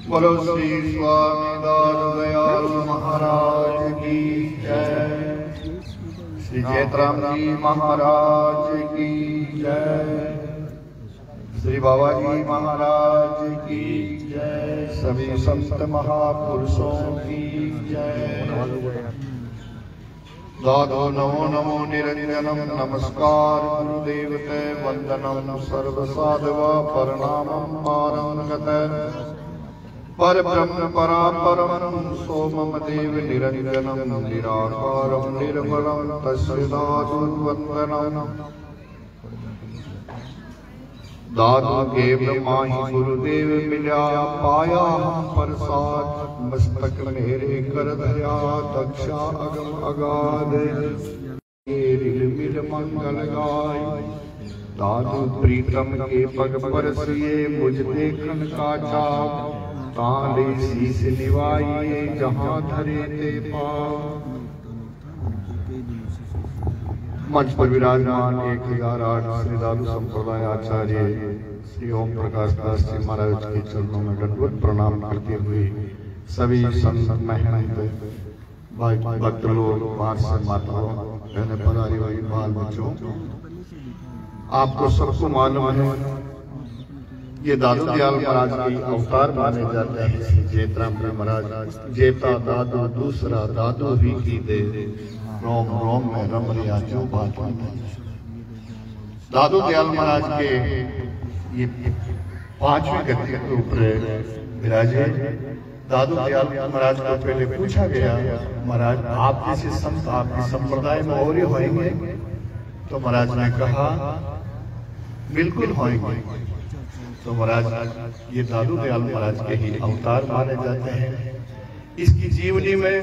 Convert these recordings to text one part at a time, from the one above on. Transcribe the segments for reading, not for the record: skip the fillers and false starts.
बोलो श्री स्वामी दयाल महाराज की जय। श्री जयतराम जी महाराज की जय। श्री बाबा जी महाराज की जय। सभी संत महापुरुषों की जय। दादो नमो नमो निरंजनम नमस्कार गुरुदेवते वंदनम सर्व साधवा प्रणामं पारंगत पर ब्रह्म परापरम सोमम देव निरंजनम निराकारं निर्मलं तस्य दादो वंदनम। दादू के ब्रह्मा ही गुरुदेव मिला पाया हम प्रसाद मस्तक मेरे कर धया दक्षा अगम अगाध मिल मंगल गाय। दादू प्रीतम के पग पर सिए मुझ देखन का चाप ताले शीस निवाइए जहाँ धरे ते पाप। मंच पर विराजमान 1008 श्री दादू संप्रदाय आचार्य श्री ओम प्रकाश दास जी महाराज के चरणों में दंडवत प्रणाम करते हुए सभी संत महंत भाई भक्त लोग बाहर से माताओं बहने पधारी हुई बाल बच्चों, आपको सबको मालूम है ये दादू दयाल महाराज के अवतार माने जाते हैं। श्री जयतराम जी महाराज जेता दादू दूसरा दादू ही की दे रोम रोम में रम रिया जो बात। दादू दयाल महाराज के ये 5वें गति के ऊपर विराजे। दादू दयाल महाराज को पहले पूछा गया, महाराज आप जैसे संत आपके संप्रदाय में और होंगे? तो महाराज ने कहा बिल्कुल होंगे। तो महाराज ये दादू दयाल महाराज के ही अवतार माने जाते हैं। इसकी जीवनी में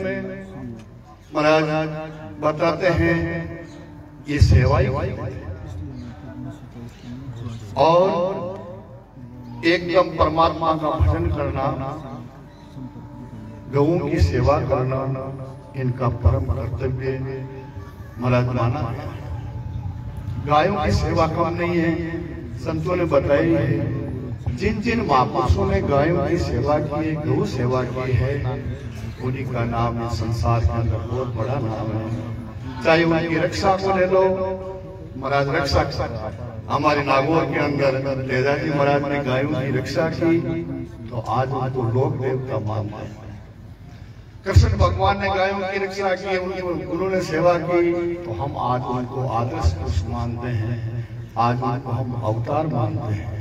महाराज बताते हैं ये सेवा और एकदम परमात्मा का भजन करना, गौओं की सेवा करना इनका परम कर्तव्य महाराज माना गया। गायों की सेवा कम नहीं है, संतों ने बताई है। जिन जिन महापुरुषों ने गायों की सेवा की, गौ सेवा की है, उन्हीं का नाम इस संसार के अंदर बहुत बड़ा नाम है। चाहे उनकी रक्षा को ले लो, महाराज रक्षा हमारे नागौर के अंदर तेजा जी महाराज ने गायों की रक्षा की तो आज उनको लोक देवता मानते हैं। कृष्ण भगवान ने गायों की रक्षा की, उन्होंने सेवा की तो हम आज उनको आदर्श पुरुष मानते हैं, आज उनको हम अवतार मानते हैं।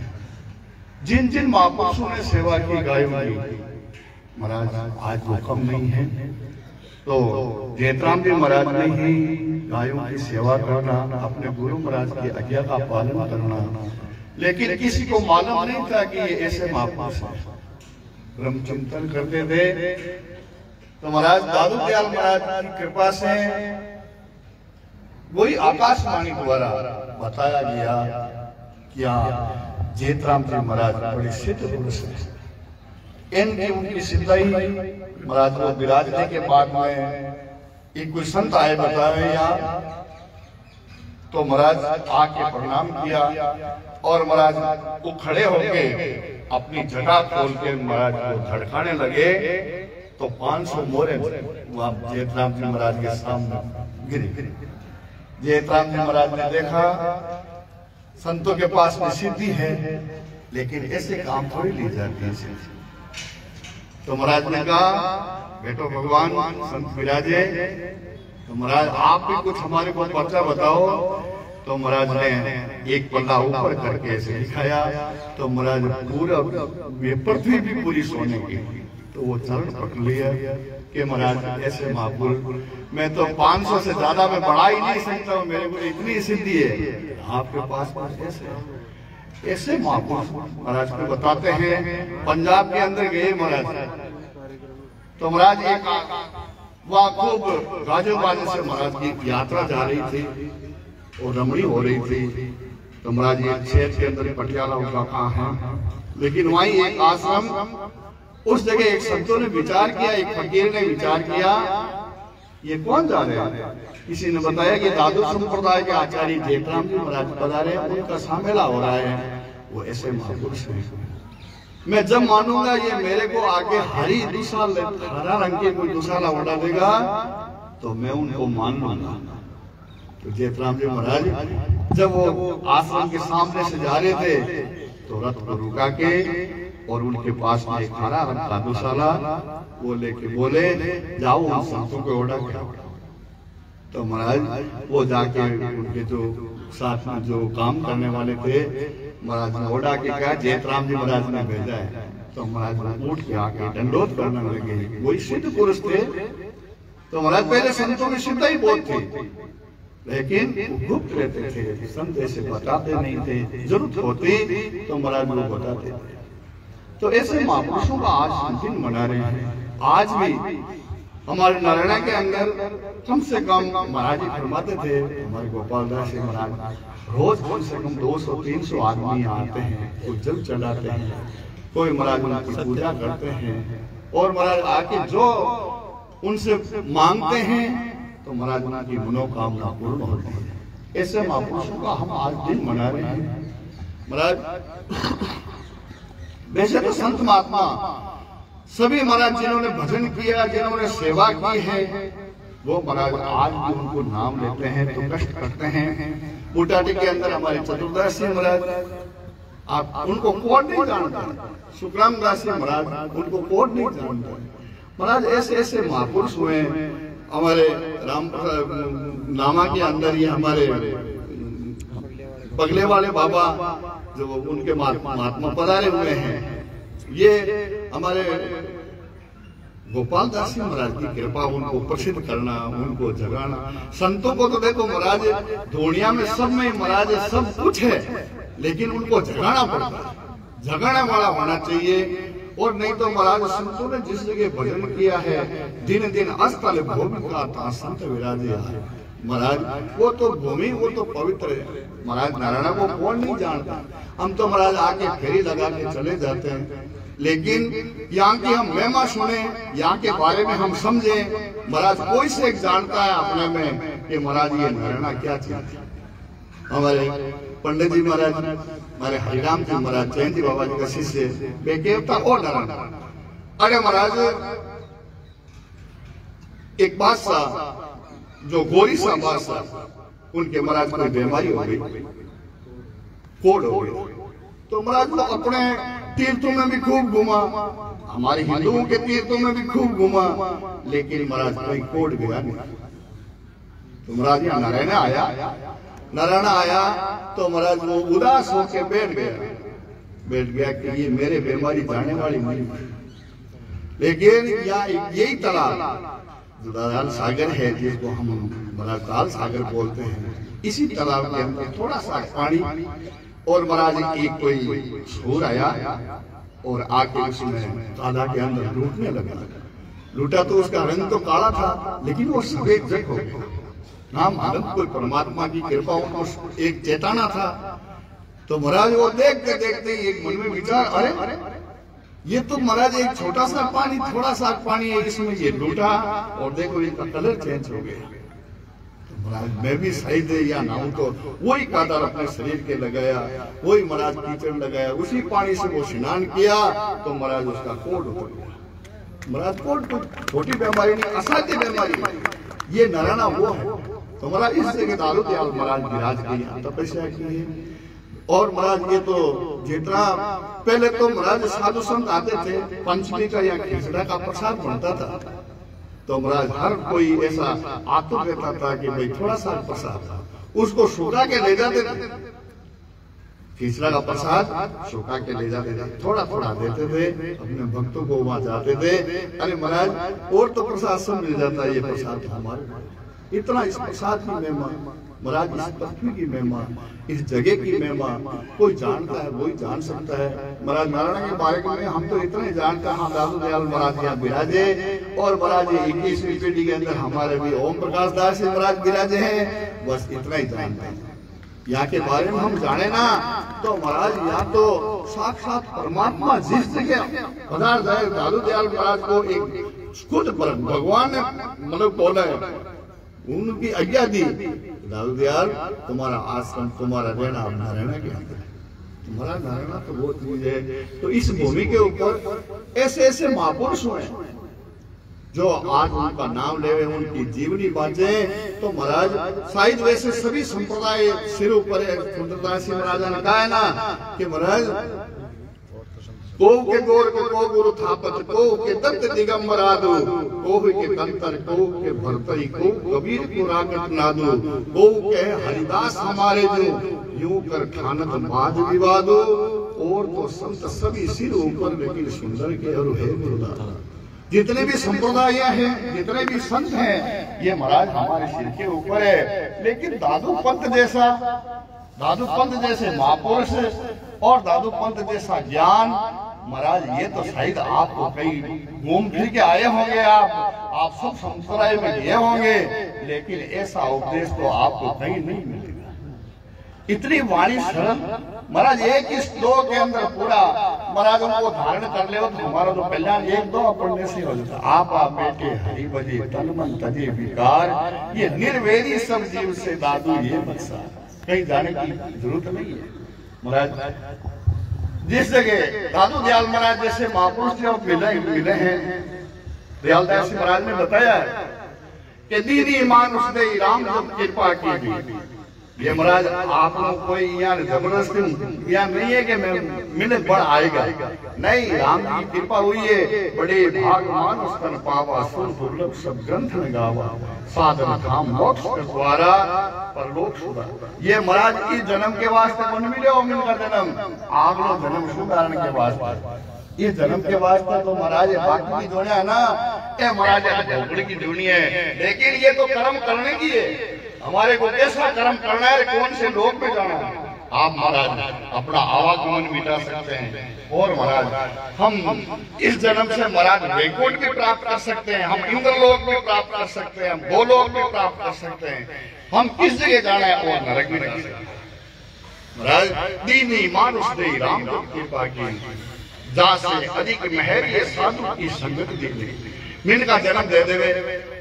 जिन जिन महापुरुषों ने सेवा की गायों की, महाराज आज वो कम नहीं है। तो जयतराम जी महाराज ने ही गायों की सेवा करना, अपने गुरु महाराज की आज्ञा का पालन करना, लेकिन किसी को मालूम नहीं था कि ये ऐसे महापुरुष हैं। ब्रह्म चिंतन करते थे तो महाराज दादू दयाल महाराज की कृपा से वही आकाशवाणी द्वारा बताया गया क्या जयतराम जी महाराज बड़े सिद्ध पुरुष हैं। इनकी उनकी सिद्धाई महाराज को विराजने के बाद में एक कोई संत आए बताए यहाँ, तो महाराज आके प्रणाम किया और महाराज वो खड़े होके अपनी जटा खोल के महाराज को झड़काने लगे तो 500 मोरे वहां जयतराम जी महाराज के सामने गिरे। जयतराम जी महाराज ने देखा संतों के पास में सिद्धि है, लेकिन ऐसे काम थोड़ी ली जाती है। तो महाराज ने कहा बेटो भगवान संत विराजे, तो महाराज आप भी कुछ हमारे को पर्चा बताओ। तो महाराज ने एक पल्ला ऊपर करके ऐसे दिखाया तो महाराज पूरा पृथ्वी भी पूरी सोने की। तो वो चरण पकड़ लिया कि महाराज ऐसे महापुरुष, मैं तो 500 से ज्यादा में बढ़ा ही नहीं सकता हूँ, मेरे को इतनी सिद्धि है, आपके पास ऐसे महापुरुष महाराज को बताते हैं। पंजाब के अंदर गए महाराज, तो महाराज एक वहाँ खूब गाजो बाजे से महाराज की यात्रा जा रही थी और रमणी हो रही थी। तो महाराज एक क्षेत्र के अंदर पटियाला उनका कहाँ है, लेकिन वहीं एक आश्रम, उस जगह एक संतों ने विचार किया, एक फकीर ने विचार किया ये कौन जा रहे हैं। किसी ने बताया कि दादू संप्रदाय के आचार्य जयतराम जी महाराज पधारे हैं, उनका सामेला हो रहा है, वो ऐसे महापुरुष हैं। मैं जब मानूंगा ये मेरे को आगे हरा रंग की कोई दुशाला उड़ा देगा तो मैं उनको मान लूंगा। तो जेतराम जी महाराज जब वो आश्रम के सामने से जा रहे थे तो रथ को रुका के और उनके पास में एक हरा रंग का दुशाला वो लेके बोले जाओ उन संतों को उड़ा के। तो महाराज वो जाके उनके जो साथ में जो काम करने वाले थे महाराज ने उड़ा के कहा जेतराम जी महाराज ने भेजा है। तो महाराज उठ के आके दंडोत करने लगे। वही सिद्ध पुरुष थे। तो महाराज पहले संतों की सिद्धा ही बहुत थी लेकिन गुप्त रहते थे, संत ऐसे बताते नहीं थे, जरूरत होती तो महाराज वो बताते थे। तो ऐसे महापुरुषों का आज दिन मना रहे हैं। आज भी हमारे नारायण के अंदर कम से कम महाराज जी फरमाते थे, हमारे गोपाल दास जी महाराज रोज कम से कम 200-300 आदमी आते हैं, कोई जल चढ़ाते हैं, कोई महाराज उनकी पूजा करते हैं और महाराज आके जो उनसे मांगते हैं तो महाराज उनकी मनोकामना पूर्ण होती है। ऐसे महापुरुषों का हम आज दिन मना रहे हैं। महाराज वैसे तो संत महात्मा सभी महाराज जिन्होंने भजन किया, जिन्होंने सेवा की है, वो महाराज आज भी उनको नाम लेते हैं तो कष्ट करते हैं। बुटाटी के अंदर हमारे चतुर्दास जी महाराज, आप उनको कोड नहीं जानते। सुखराम दास जी महाराज उनको कोड नहीं जानते। महाराज ऐसे ऐसे महापुरुष हुए हमारे राम नामा के अंदर। ये हमारे बगले वाले बाबा जो उनके महात्मा पधारे हुए हैं, ये हमारे गोपाल दास जी महाराज की कृपा, उनको प्रसिद्ध करना, उनको जगाना। संतों को तो देखो महाराज दुनिया में सब में महाराज सब कुछ है लेकिन उनको जगाना पड़ता है। जगाने वाला होना चाहिए और नहीं तो महाराज संतों ने जिस जगह भजन किया है दिन दिन अस्थल भूमि का संत विराजे है। महाराज वो तो भूमि वो तो पवित्र है। महाराज नारायण को कौन नहीं जानता। हम तो महाराज आके फेरी लगा के चले जाते हैं लेकिन यहाँ की हम महिमा सुने, यहाँ के बारे में हम समझे। महाराज कोई से एक जानता है अपने में कि महाराज ये नारायण क्या चीज। हमारे पंडित जी महाराज, हमारे हरिराम जी महाराज, जयंती बाबा जी का शिष्य बेकेवता और नारायण। अरे महाराज एक बादशाह जो गोरी सा बादशाह, उनके महाराज को बीमारी हो गई, कोढ़ हो गई। तो महाराज वो अपने तीर्थों में भी खूब घूमा, हमारे हिंदुओं के तीर्थों में भी खूब घूमा लेकिन महाराज कोई कोढ़ गया नहीं। तो महाराज यहाँ नारायण आया तो महाराज वो उदास होके बैठ गया कि ये मेरे बीमारी जाने वाली नहीं। लेकिन यही तालाब जो दयाल सागर है जिसको हम महाराज ताल सागर बोलते हैं, इसी तालाब के अंदर थोड़ा सा पानी और महाराज एक कोई सूर आया और आके उसमें तालाब के अंदर लूटने लगा। लूटा तो उसका रंग तो काला था लेकिन वो सफेद जग हो गया। नाम आनंद कोई परमात्मा की कृपा उनको एक चेताना था। तो महाराज वो देखते देखते एक मन में विचार, अरे ये तो महाराज एक छोटा सा पानी, थोड़ा सा पानी है, इसमें ये लूटा और देखो इनका कलर चेंज हो गया। तो महाराज मैं भी सही दे या ना हूं तो वही कादर अपने शरीर के लगाया, वही महाराज कीचड़ लगाया, उसी पानी से वो स्नान किया तो महाराज उसका कोढ़ उतर गया। महाराज कोढ़ छोटी बीमारी नहीं, असाध्य बीमारी। ये नारायण वो है। तो महाराज इस जगह दारू दयाल महाराज विराज के यहाँ तपस्या की है। और महाराज ये तो जितना पहले तो महाराज साधु संत आते थे, पंचमी का या खिचड़ा का प्रसाद बनता था तो महाराज हर कोई ऐसा आतुर रहता था कि भाई थोड़ा सा प्रसाद था, उसको सुखा के ले जाते थे। खिचड़ा का प्रसाद सुखा के ले जाते थे, थोड़ा थोड़ा देते थे, अपने भक्तों को वहां जाते थे। अरे महाराज और तो प्रसाद सब मिल जाता है, ये प्रसाद हमारे इतना, इस प्रसाद की महिमा महाराज, इस पृथ्वी की महिमा, इस जगह की महिमा कोई जानता है, वही जान सकता है। महाराज नारायण के बारे में हम तो इतना ही जानते हैं। हाँ दादू दयाल महाराज यहाँ विराजे और महाराज 21वीं पीढ़ी के अंदर हमारे भी ओम प्रकाश दास जी महाराज विराजे हैं, बस इतना ही जानते हैं। यहाँ के बारे में हम जाने ना तो महाराज यहाँ तो साक्षात परमात्मा जिस जगह पदार्थ है, दादू दयाल महाराज को एक खुद भगवान ने मतलब बोला है, उनकी आज्ञा दी, दादू दयाल तुम्हारा आश्रम, तुम्हारा रहना नारायण के अंदर। तुम्हारा नारायण तो बहुत चीज है। तो इस भूमि के ऊपर ऐसे ऐसे महापुरुष हैं जो आज उनका नाम ले रहे, उनकी जीवनी बातें। तो महाराज शायद वैसे सभी संप्रदाय सिर ऊपर है। सुंदरदास जी महाराज ने कहा है ना कि महाराज को के गोर के को गुरु थापत को के दत्त दिगंबर आदो को के कंतर को के भरतरी को कबीर को रागत नादो को के हरिदास हमारे जो यूं कर ठानत बाज विवादो। और तो संत सभी सिर ऊपर लेकिन सुंदर के और है गुरुदाता। जितने भी संप्रदाय हैं, जितने भी संत हैं, ये महाराज हमारे सिर के ऊपर है। लेकिन दादू पंत जैसे महापुरुष और दादू पंत जैसा ज्ञान महाराज ये तो शायद आपको कहीं घूम फिर के आए होंगे, आप सब संप्रदाय में गए होंगे, लेकिन ऐसा उपदेश तो आपको कहीं नहीं मिलेगा। इतनी वाणी सरल महाराज एक ही श्लोक के अंदर पूरा महाराज उनको धारण कर ले तो हमारा तो कल्याण एक दो पढ़ने से हो जाता। आप बेटे हरि भजे तन मन तजे विकार, ये निर्वेदी सब जीव से दादू ये बक्सा। कहीं जाने की जरूरत नहीं है महाराज। जिस जगह दादू दयाल महाराज जैसे महापुरुष जो मिले हैं, दयालदास महाराज ने बताया कि दीदी मानुष दे राम जब कृपा की भी। ये महाराज आप लोग कोई यहाँ जबरदस्ती यहाँ नहीं है कि मैं मिले बढ़ आएगा, नहीं, राम की कृपा हुई है। बड़े भाग मानुष तन पावा सुर दुर्लभ सब ग्रंथ में गावा, साधन धाम मोक्ष द्वारा परलोक सुधा। ये महाराज इस जन्म के वास्ते बन मिले हो, मिलकर जन्म आप लोग जन्म सुधारण के वास्ते, इस जन्म के वास्ते तो महाराज बाकी की दुनिया है ना, ये महाराज भोगड़ी की दुनिया है। लेकिन ये तो कर्म करने की है, हमारे को कैसा कर्म करना है, कौन से लोक में जाना है। आप महाराज अपना आवागमन मिटा सकते हैं और महाराज हम इस जन्म से महाराज वैकुंठ भी प्राप्त कर सकते हैं, हम इंद्रलोक भी प्राप्त कर सकते हैं, हम गोलोक भी प्राप्त कर सकते हैं। हम किस जगह जाना है और नरक भी नहीं सकते। महाराज दीनी मानुष दे राम की कृपा की, जा से अधिक मेहर ये साधु की संगत दी। मिन का जन्म दे देवे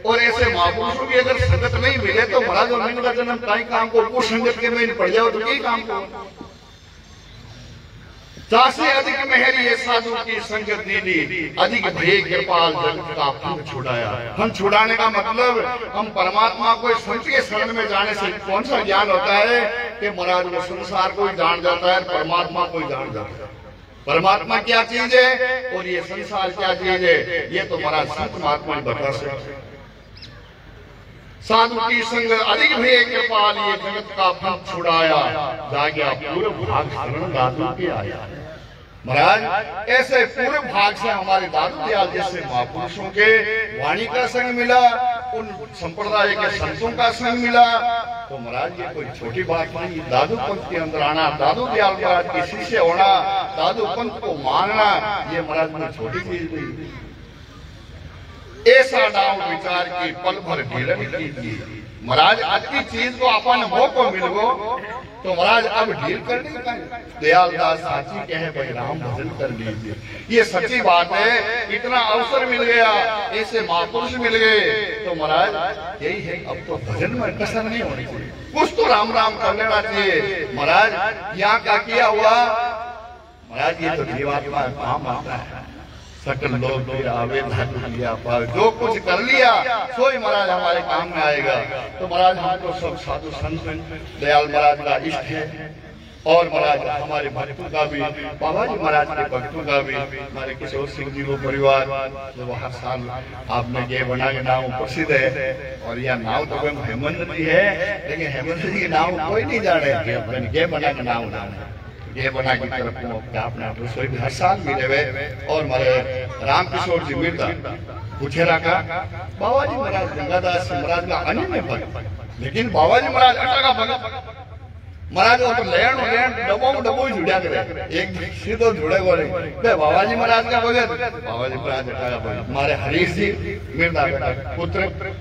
और ऐसे महापुरुषों की अगर संगत नहीं मिले तो महाराज मिन का जन्म कहीं काम को कुछ संगत के में पड़ जाओ तो कई काम को। जासे अधिक मेहर ये साधु की संगत दी, अधिक भय कृपाल जगत का फन छुड़ाया। फन छुड़ाने का मतलब हम परमात्मा को संत के शरण में जाने से कौन सा ज्ञान होता है कि महाराज वो संसार को जान जाता है, परमात्मा को जान जाता है। परमात्मा क्या चीज है और ये संसार क्या चीज है, ये तो महाराज संत महात्मा बता सकते। साधु की संग अधिक भी कृपाल ये जगत का फन छुड़ाया, जाग्या पूर्व भाग शरण दादू के आया। महाराज ऐसे पूर्व भाग से हमारे दादू दयाल जैसे महापुरुषों के वाणी का संग मिला, उन संप्रदाय के संतों का संग मिला, तो महाराज ये कोई छोटी बात नहीं। दादू पंथ के अंदर आना, दादू दयाल महाराज के शिष्य होना, दादू पंथ को मानना, ये महाराज में छोटी चीज नहीं। ऐसा नाम विचार की पल भर ढीलन कीजिए। महाराज अच्छी चीज को अपन मोह को मिलो तो महाराज अब ढील करने का दयालदास साची कहे भाई राम भजन कर लीजिए। ये सच्ची बात है, इतना अवसर मिल गया, ऐसे महापुरुष मिल गए तो महाराज यही है, अब तो भजन में कसर नहीं होनी चाहिए, कुछ तो राम राम कर लेना चाहिए। महाराज यहाँ का किया हुआ महाराज ये तो जीवात्मा काम आता है, सकल लोग फिर आवे लिया पावे, जो कुछ कर लिया सो ही महाराज हमारे काम में आएगा। तो महाराज हमको सब साधु संत दयाल महाराज का इष्ट है और महाराज हमारे भक्तों का भी, बाबा जी महाराज के भक्तों का भी, हमारे किशोर सिंह जी को परिवार जो हर साल आपने गे बना के नाम प्रसिद्ध है। और यह नाम तो हेमंत जी है, लेकिन हेमंत जी के नाम कोई नहीं जाने, गे बना के नाम ये बना की तरफ अपना रसोई हर साल मिले हुए। और हमारे राम किशोर जी मिर्दा पूछेरा का बाबा जी महाराज गंगादास महाराज का अन्य में भक्त, लेकिन बाबा जी महाराज अटा का भक्त महाराज तो लेन डबो जुड़ा करे, एक सीधो जुड़े बोले बाबा जी महाराज का भगत, बाबा जी महाराज अटा का भगत। हमारे हरीश जी मिर्दा पुत्र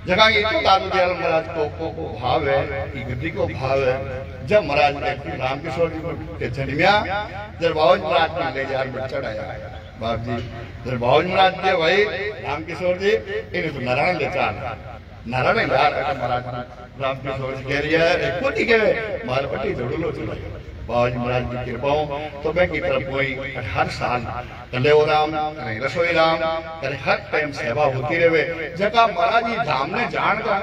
जगह ये तो दादू दयाल महाराज को भाव है, गद्दी को भाव है। जब महाराज ने राम किशोर जी को जन्मिया, जब बाबा जी महाराज ने ले जार में चढ़ाया, बाप जी जब बाबा जी महाराज के भाई राम किशोर जी इन्हें तो नारायण ले चाल नारायण यार महाराज राम किशोर जी कह रही है एक कोटी के मार पट्टी जोड़ लो चलो बाबाजी महाराज की कृपा तो मैं की तरफ कोई हर साल कलेव राम करे रसोई राम करे हर टाइम सेवा होती रहे जका महाराज जी धाम ने जानगा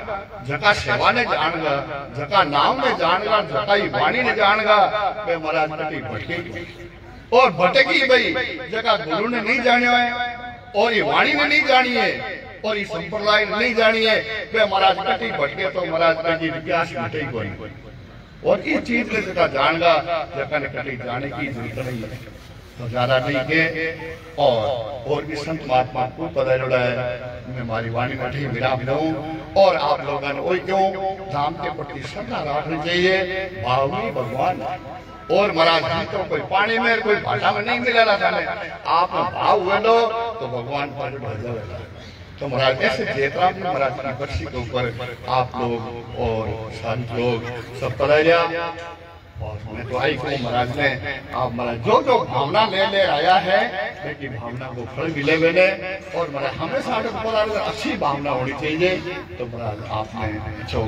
जका सेवा ने जानगा जका नाम ने जानगा जका ही वाणी ने जानगा वे महाराज कटी भटकी और भटकी भाई जका गुरु ने नहीं जानियो है और ये वाणी ने नहीं जानी है और ये संप्रदाय नहीं जानी है वे महाराज कटी भटके तो महाराज की इतिहास मिटे कोई और इस चीज ने जगह जानगा जगह ने कटी जाने की जरूरत नहीं है तो ज्यादा नहीं के और भी संत महात्मा को पता जोड़ा है मैं हमारी वाणी में ठीक विराम दूं और आप लोगों ने वही क्यों धाम के प्रति श्रद्धा रखनी चाहिए भावी भगवान और महाराज जी तो कोई पानी में कोई भाटा में नहीं मिलेगा था आप भाव हुए तो भगवान पर भर जाएगा तो महाराज ऐसे जेतराम जी महाराज की बरसी के ऊपर आप लोग और संत लोग सब पधारिया और मैं तो आई को महाराज ने आप महाराज जो भावना ले आया है लेकिन भावना को फल मिले मैंने और महाराज हमेशा अच्छी भावना होनी चाहिए तो महाराज आपने जो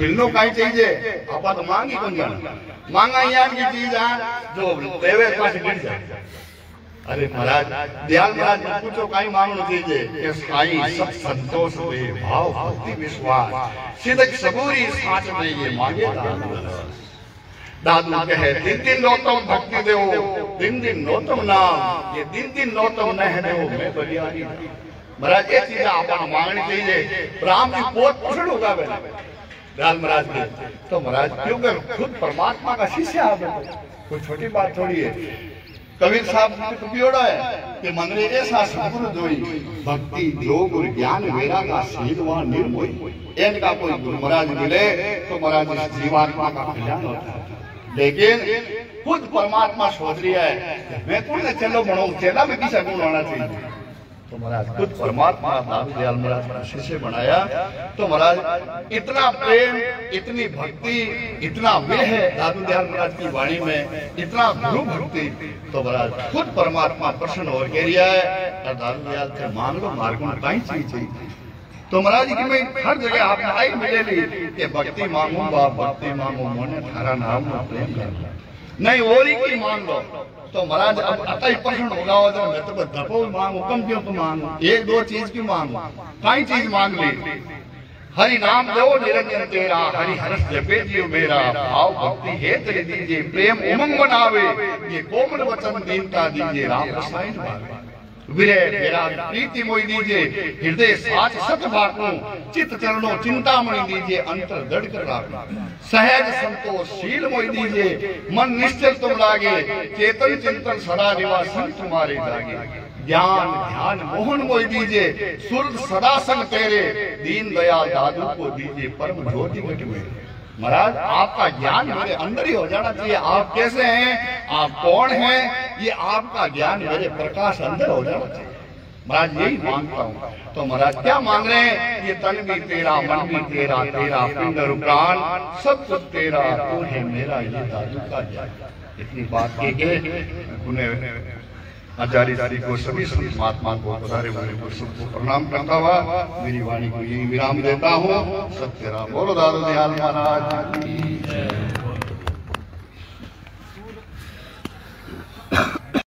मिलनो का ही चाहिए आप तो मांगी कौन जाना मांगा यार की चीज जो देवे पास गिर जाए अरे महाराज दयाल महाराज ने पूछो कहीं मांगना चाहिए कि साईं सब संतोष दे भाव भक्ति विश्वास सिदक सबूरी साच दे ये मांगे दादू कहे दिन दिन नौतम भक्ति देव दिन दिन नौतम नाम ये दिन दिन नौतम न है देव मैं बलियानी महाराज ये चीज आप मांगनी चाहिए राम जी पोत पुछड़ होगा दयाल महाराज ने तो महाराज क्योंकि खुद परमात्मा का शिष्य आप कोई छोटी बात थोड़ी है कबीर साहब ने कबियोड़ा है कि मंदिर ऐसा सद्गुरु जोई भक्ति योग और ज्ञान वेरा का सीधवा निर्मोही इनका कोई गुरु महाराज मिले तो महाराज जीवात्मा का कल्याण होता है लेकिन खुद परमात्मा सोच रही है मैं कौन चलो बनो चेला में किसा गुण होना चाहिए तो महाराज खुद परमात्मा दादू दयाल महाराज का शिष्य बनाया तो महाराज इतना प्रेम इतनी भक्ति इतना मिल है दादू दयाल महाराज की वाणी में इतना गुरु भक्ति तो महाराज खुद परमात्मा प्रसन्न हो गया है और दादू दयाल से मांग लो मार्ग में कहीं चीज चाहिए तो महाराज की मैं हर जगह आपने आई मिलेगी कि भक्ति मांगू बाप भक्ति मांगू मोने थारा नाम में प्रेम कर नहीं और ही की मांग लो तो महाराज अब अतः प्रश्न होगा तो मैं तो धपो मांगू कम क्यों तो मांगू एक दो चीज की मांगू कई चीज मांग ली हरि नाम दो निरंजन तेरा हरि हर्ष जपे जियो मेरा भाव भक्ति हे तेरे दीजिए प्रेम उमंग बनावे ये कोमल वचन दीनता दीजिए राम रसायन भावे विरह विराग प्रीति मोई दीजिए हृदय साच सत भाकू चित्त चरणों चिंतामणि दीजिए अंतर दृढ़ कर राखो सहज संतोष शील मोई दीजिए मन निश्चल तुम लागे चेतन चिंतन सदा निवासन तुम्हारे जागे ज्ञान ध्यान मोहन मोई दीजिए सुरत सदा संग तेरे दीन दयाल दादू को दीजिए परम ज्योति घट में महाराज आपका ज्ञान मेरे अंदर ही हो जाना चाहिए आप कैसे हैं आप कौन हैं ये आपका ज्ञान मेरे प्रकाश अंदर हो जाना चाहिए महाराज यही मांगता हूँ तो महाराज क्या मांग रहे हैं ये तन भी तेरा मन भी तेरा तेरा पिंडर प्राण सब कुछ तेरा तू है मेरा ये दादू का ज्ञान इतनी बात की गई आचार्य दादी को सभी संत महात्मा को पधारे हुए को सबको प्रणाम करता हुआ मेरी वाणी को यही विराम देता हूँ सत्य राम बोलो दादू दयाल महाराज की जय।